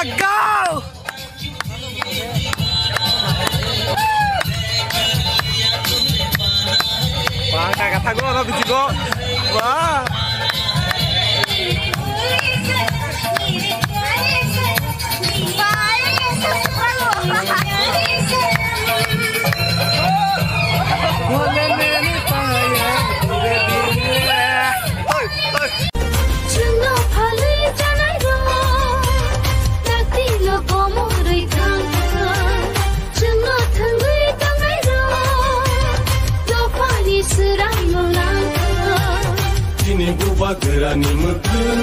go! Wah, kakak tahu apa bijigo? Wah. Obagera ni mukun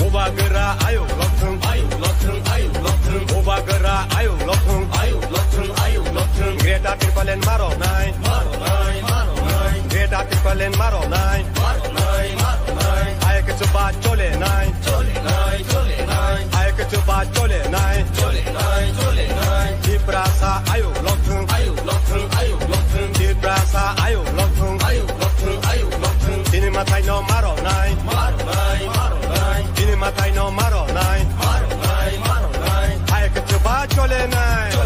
Obagera ayo lotung Obagera ayo lotung Greta Tirpalen maro nai Greta Tirpalen maro nai Ayo ke coba chole nai Ayo ke coba chole nai Di prasa ayo lotung Di prasa ayo lotung Dini matai no maro nai Dini matai no maro nai Ayo ke coba chole nai